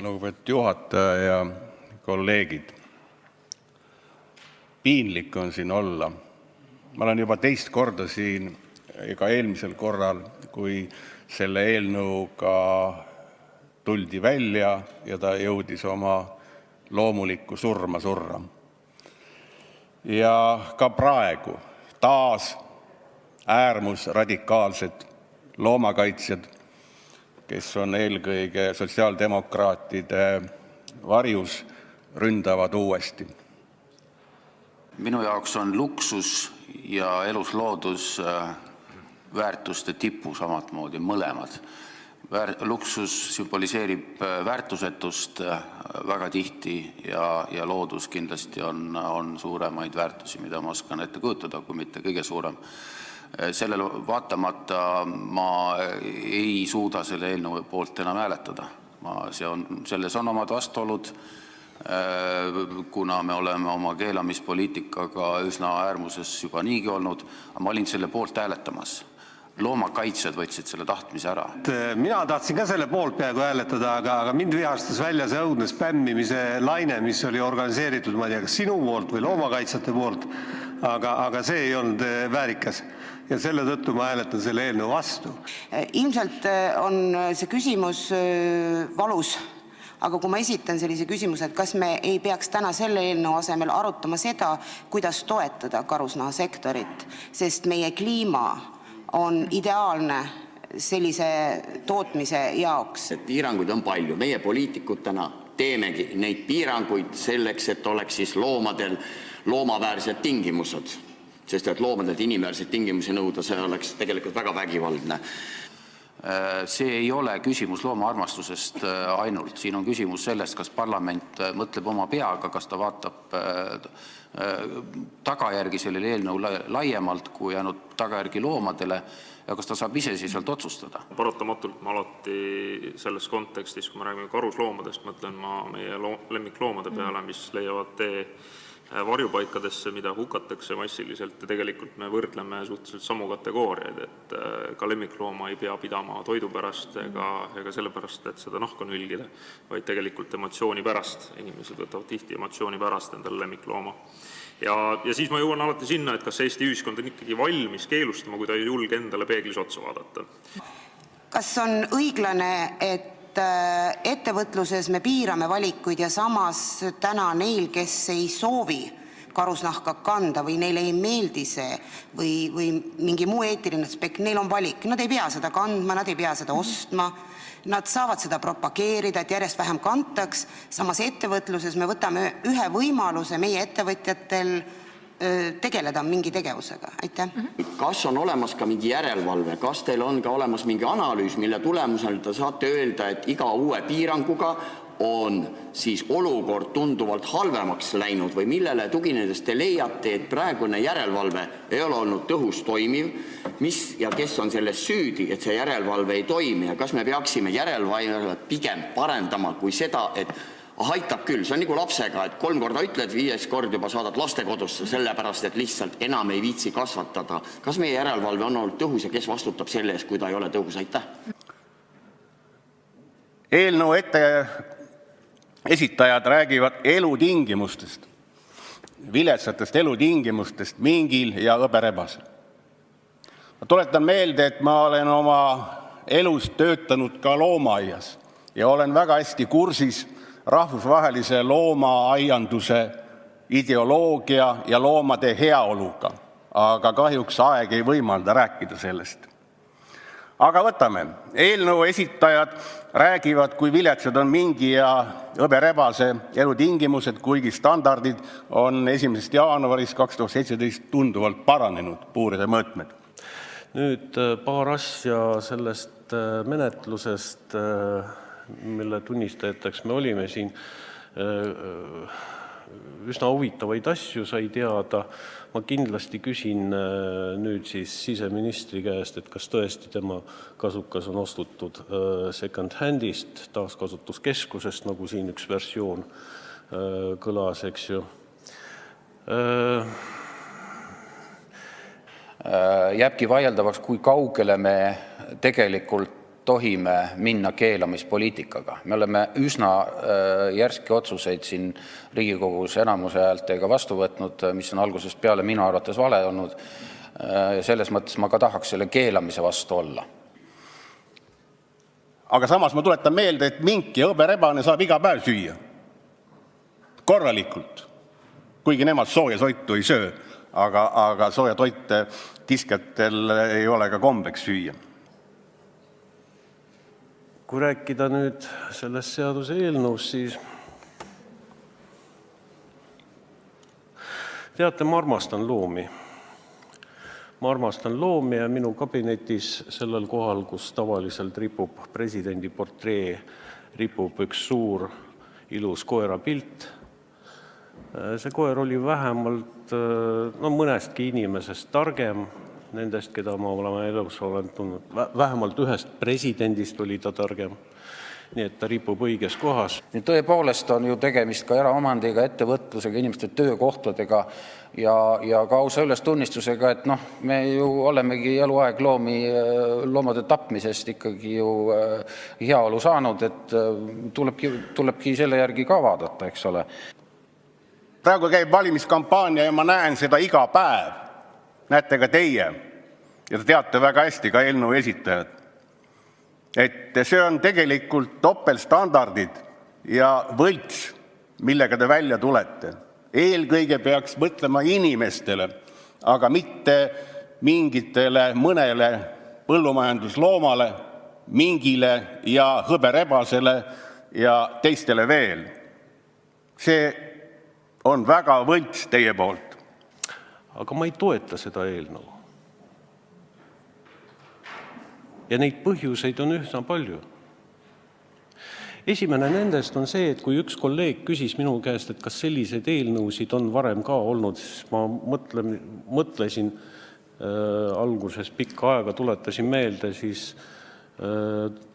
Lugupeetud juhataja ja kolleegid. Piinlik on siin olla. Ma olen juba teist korda siin, ega eelmisel korral, kui selle eelnõuga tuldi välja ja ta jõudis oma loomulikku surma surra. Ja ka praegu taas äärmusradikaalsed loomakaitsjad, kes on eelkõige sotsiaaldemokraatide varjus, ründavad uuesti. Minu jaoks on luksus ja elusloodus väärtuste tipu samatmoodi mõlemad. Luksus sümboliseerib väärtusetust väga tihti ja loodus kindlasti on suuremaid väärtusi, mida ma oskan ette kujutada, kui mitte kõige suurem. Sellele vaatamata ma ei suuda selle eelnõu poolt enam hääletada. Selles on omad vastuolud, kuna me oleme oma keelamispoliitikaga üsna äärmuses juba niigi olnud, aga ma olin selle poolt hääletamas. Loomakaitsjad võtsid selle tahtmise ära. Mina tahtsin ka selle poolt peaaegu hääletada, aga mind vihastas välja see õudne spämmimise laine, mis oli organiseeritud, ma ei tea, kas sinu poolt või loomakaitsjate poolt, aga see ei olnud väärikas. Ja selle tõttu ma hääletan selle eelnõu vastu. Ilmselt on see küsimus valus, aga kui ma esitan sellise küsimuse, et kas me ei peaks täna selle eelnõu asemel arutama seda, kuidas toetada karusnahasektorit, sest meie kliima on ideaalne sellise tootmise jaoks. Piiranguid on palju. Meie poliitikutena teemegi neid piiranguid selleks, et oleks siis loomadel loomaväärsed tingimused. Sest et loomadelt inimväärseid tingimusi nõuda, see oleks tegelikult väga vägivaldne. See ei ole küsimus loomaarmastusest ainult. Siin on küsimus sellest, kas parlament mõtleb oma peaga, kas ta vaatab tagajärgi sellele eelnõu laiemalt kui ainult tagajärgi loomadele ja kas ta saab iseseisvalt otsustada. Paratamatult ma alati selles kontekstis, kui me räägime karusloomadest, mõtlen ma meie lemmikloomade peale, mis leiavad tee varjupaikadesse, mida hukatakse massiliselt ja tegelikult me võrdleme suhteliselt samu kategooriaid, et ka lemmiklooma ei pea pidama toidu pärast ega selle pärast, et seda nahka nülgida, vaid tegelikult emotsiooni pärast. Inimesed võtavad tihti emotsiooni pärast endale lemmiklooma. Ja siis ma jõuan alati sinna, et kas Eesti ühiskond on ikkagi valmis keelustama, kui ta ei julge endale peeglis otsa vaadata. Kas on õiglane, et ettevõtluses me piirame valikuid ja samas täna neil, kes ei soovi karusnahka kanda või neile ei meeldi see või mingi muu eetiline aspekt, neil on valik. Nad ei pea seda kandma, nad ei pea seda ostma, nad saavad seda propageerida, et järjest vähem kantaks. Samas ettevõtluses me võtame ühe võimaluse meie ettevõtjatel tegeleda mingi tegevusega. Aitäh. Kas on olemas ka mingi järelevalve? Kas teil on ka olemas mingi analüüs, mille tulemusel te saate öelda, et iga uue piiranguga on siis olukord tunduvalt halvemaks läinud või millele tuginedes te leiate, et praegune järelevalve ei ole olnud tõhus toimiv, mis ja kes on selles süüdi, et see järelevalve ei toimi ja kas me peaksime järelevalve pigem parendama kui seda, et aitab küll, see on nagu lapsega, et 3 korda ütled, 5. kord juba saadad lastekodusse, sellepärast, et lihtsalt enam ei viitsi kasvatada. Kas meie järelevalve on olnud tõhus ja kes vastutab selle eest, kui ta ei ole tõhus? Aitäh. Eelnõu esitajad räägivad elutingimustest, viletsatest elutingimustest mingil ja hõberebasel. Ma tuletan meelde, et ma olen oma elus töötanud ka loomaaias ja olen väga hästi kursis rahvusvahelise loomaaianduse ideoloogia ja loomade heaoluga, aga kahjuks aeg ei võimalda rääkida sellest. Aga võtame, eelnõu esitajad räägivad, kui viletsad on mingi ja hõberebase elutingimused, kuigi standardid on 1. jaanuarist 2017 tunduvalt paranenud, puuride mõõtmed. Nüüd paar asja sellest menetlusest, mille tunnistajateks me olime siin. Üsna huvitavaid asju sai teada. Ma kindlasti küsin nüüd siis siseministri käest, et kas tõesti tema kasukas on ostutud second handist, taaskasutuskeskusest, nagu siin üks versioon kõlas, eks ju. Jääbki vaieldavaks, kui kaugele me tegelikult tohime minna keelamispoliitikaga. Me oleme üsna järski otsuseid siin Riigikogus enamuse häältega vastu võtnud, mis on algusest peale minu arvates vale olnud. Selles mõttes ma ka tahaks selle keelamise vastu olla. Aga samas ma tuletan meelde, et mink ja hõberebane saab iga päev süüa. Korralikult. Kuigi nemad sooja toitu ei söö, aga sooja toite kiskjatel ei ole ka kombeks süüa. Kui rääkida nüüd sellest seaduse eelnõust, siis teate, ma armastan loomi. Ma armastan loomi ja minu kabinetis sellel kohal, kus tavaliselt ripub presidendi portree, ripub üks suur ilus koera pilt. See koer oli vähemalt mõnestki inimesest targem, nendest, keda ma olema elus olen tundnud. Vähemalt ühest presidendist oli ta targem. Nii et ta ripub õiges kohas. Tõepoolest on ju tegemist ka eraomandiga, ettevõtlusega, inimeste töökohtadega ja ka ausa ülestunnistusega, et me ju olemegi eluaeg loomade tapmisest ikkagi ju heaolu saanud, et tulebki selle järgi ka vaadata, eks ole. Praegu käib valimiskampaania ja ma näen seda iga päev. Näete ka teie ja te teate väga hästi ka eelnõu esitajad. Et see on tegelikult topelstandardid ja võlts, millega te välja tulete. Eelkõige peaks mõtlema inimestele, aga mitte mingitele mõnele põllumajandusloomale, mingile ja hõberebasele ja teistele veel. See on väga võlts teie poolt. Aga ma ei toeta seda eelnõu. Ja neid põhjuseid on üsna palju. Esimene nendest on see, et kui üks kolleeg küsis minu käest, et kas selliseid eelnõusid on varem ka olnud, siis ma mõtlesin alguses pikka aega, tuletasin meelde, siis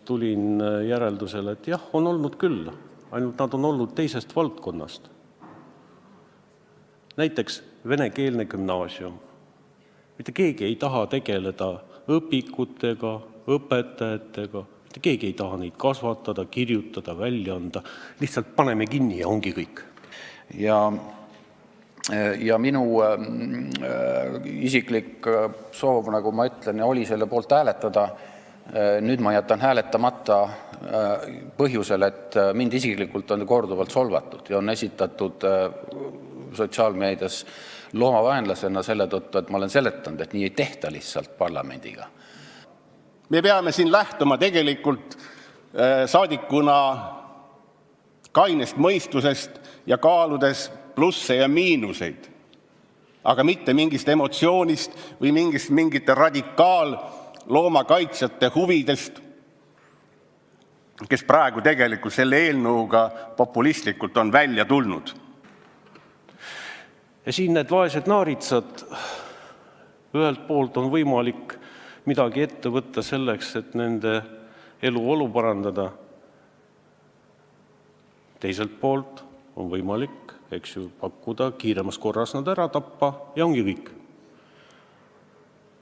tulin järeldusele, et jah, on olnud küll, ainult nad on olnud teisest valdkonnast. Näiteks venekeelne gümnaasium. Mitte keegi ei taha tegeleda õpikutega, õpetajatega, mitte keegi ei taha neid kasvatada, kirjutada, välja anda. Lihtsalt paneme kinni ja ongi kõik. Ja minu isiklik soov, nagu ma ütlen, oli selle poolt hääletada. Nüüd ma jätan hääletamata põhjusel, et mind isiklikult on korduvalt solvatud ja on esitatud sotsiaalmeedias loomavaenlasena selle tõttu, et ma olen seletanud, et nii ei tehta lihtsalt parlamendiga. Me peame siin lähtuma tegelikult saadikuna kainest mõistusest ja kaaludes plusse ja miinuseid, aga mitte mingist emotsioonist või mingite radikaal-loomakaitsjate huvidest, kes praegu tegelikult selle eelnõuga populistlikult on välja tulnud. Ja siin need vaesed naaritsad, ühelt poolt on võimalik midagi ette võtta selleks, et nende eluolu parandada. Teiselt poolt on võimalik, pakkuda kiiremas korras nad ära tappa ja ongi kõik.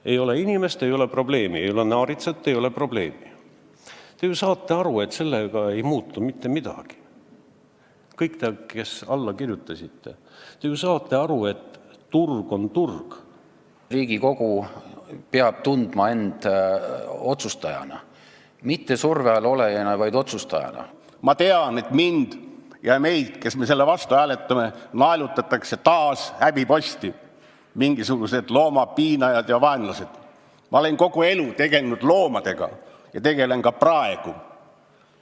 Ei ole inimest, ei ole probleemi, ei ole naaritsat, ei ole probleemi. Te ju saate aru, et sellega ei muutu mitte midagi. Kõik te, kes alla kirjutasite, te ju saate aru, et turg on turg. Riigikogu peab tundma end otsustajana, mitte surve all olejana, vaid otsustajana. Ma tean, et mind ja meid, kes me selle vastu hääletame, naelutatakse taas häbiposti. Mingisugused loomapiinajad ja vaenlased. Ma olen kogu elu tegelenud loomadega ja tegelen ka praegu.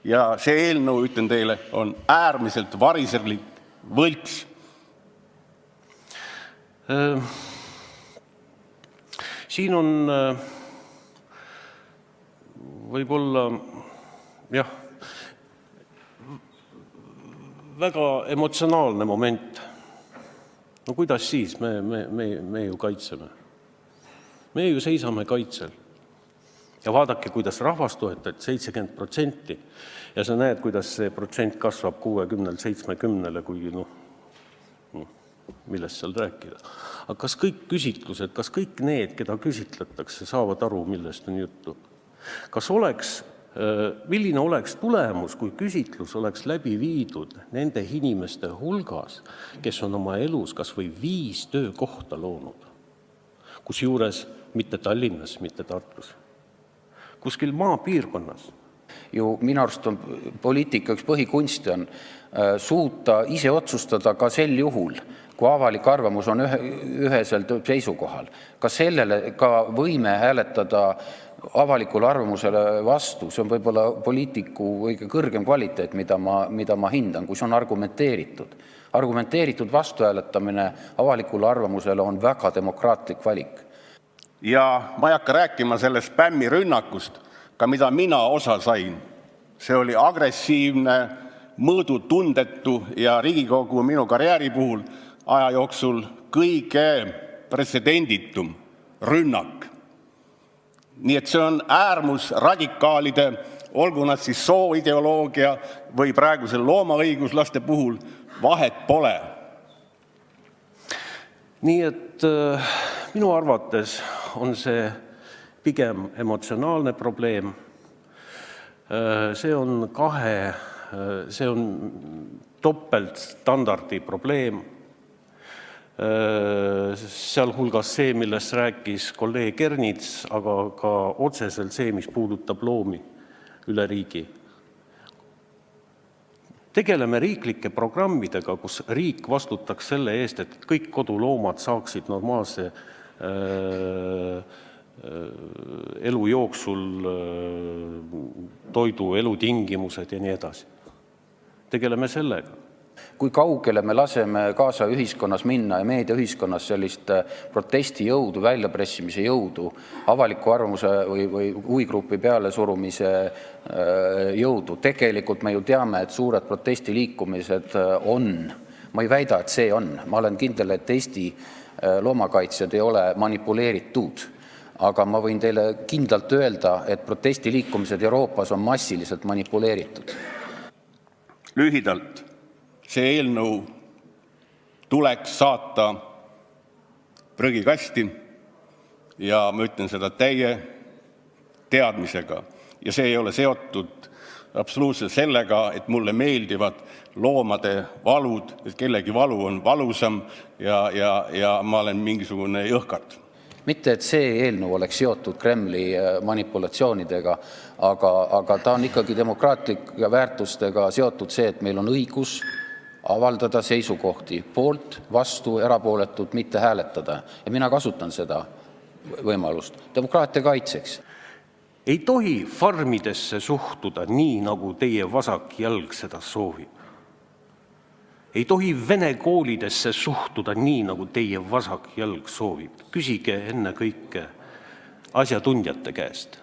Ja see eelnõu, ütlen teile, on äärmiselt variserlik võlts. Siin on võib-olla väga emotsionaalne moment. No kuidas siis? Me ju kaitseme. Me ju seisame kaitsel. Ja vaadake, kuidas rahvas toetab 70%. Ja sa näed, kuidas see protsent kasvab 60-70, kuigi millest seal rääkida. Aga kas kõik küsitlused, kas kõik need, keda küsitletakse, saavad aru, millest on juttu? Kas oleks Milline oleks tulemus, kui küsitlus oleks läbi viidud nende inimeste hulgas, kes on oma elus kas või 5 töökohta loonud? Kusjuures mitte Tallinnas, mitte Tartus. Kuskil maapiirkonnas. Minu arust on poliitika üks põhikunsti on suuta ise otsustada ka sel juhul, kui avalik arvamus on üheselt seisukohal. Ka sellele ka võime hääletada avalikule arvamusele vastu. See on võib-olla poliitiku kõige kõrgem kvaliteet, mida ma hindan, kui see on argumenteeritud. Argumenteeritud vastuhääletamine avalikule arvamusele on väga demokraatlik valik. Ja ma ei hakka rääkima sellest spämmirünnakust, ka mida mina osa sain. See oli agressiivne, mõõdutundetu ja Riigikogu minu karjääri puhul aja jooksul kõige pretsedenditum rünnak. Nii et see on äärmusradikaalide, olgu nad siis sooideoloogia või praegusel loomaõiguslaste puhul, vahet pole. Nii et minu arvates on see pigem emotsionaalne probleem. See on topeltstandardi probleem. Sealhulgas see, millest rääkis kolleeg Ernits, aga ka otseselt see, mis puudutab loomi üle riigi. Tegeleme riiklike programmidega, kus riik vastutaks selle eest, et kõik koduloomad saaksid normaalse elu jooksul toidu, elutingimused ja nii edasi. Tegeleme sellega. Kui kaugele me laseme kaasa ühiskonnas minna ja meediaühiskonnas sellist protestijõudu, väljapressimise jõudu, avaliku arvamuse või huvigrupi peale surumise jõudu. Tegelikult me ju teame, et suured protestiliikumised on. Ma ei väida, et see on. Ma olen kindel, et Eesti loomakaitsjad ei ole manipuleeritud. Aga ma võin teile kindlalt öelda, et protestiliikumised Euroopas on massiliselt manipuleeritud. Lühidalt, see eelnõu tuleks saata prügikasti ja ma ütlen seda täie teadmisega. Ja see ei ole seotud absoluutselt sellega, et mulle meeldivad loomade valud, et kellegi valu on valusam ja ma olen mingisugune jõhkard. Mitte, et see eelnõu oleks seotud Kremli manipulatsioonidega, aga ta on ikkagi demokraatlike väärtustega seotud see, et meil on õigus avaldada seisukohti poolt, vastu, erapooletult, mitte hääletada. Ja mina kasutan seda võimalust demokraatia kaitseks. Ei tohi farmidesse suhtuda nii, nagu teie vasak jalg seda soovib. Ei tohi vene koolidesse suhtuda nii, nagu teie vasak jalg soovib. Küsige enne kõike asjatundjate käest.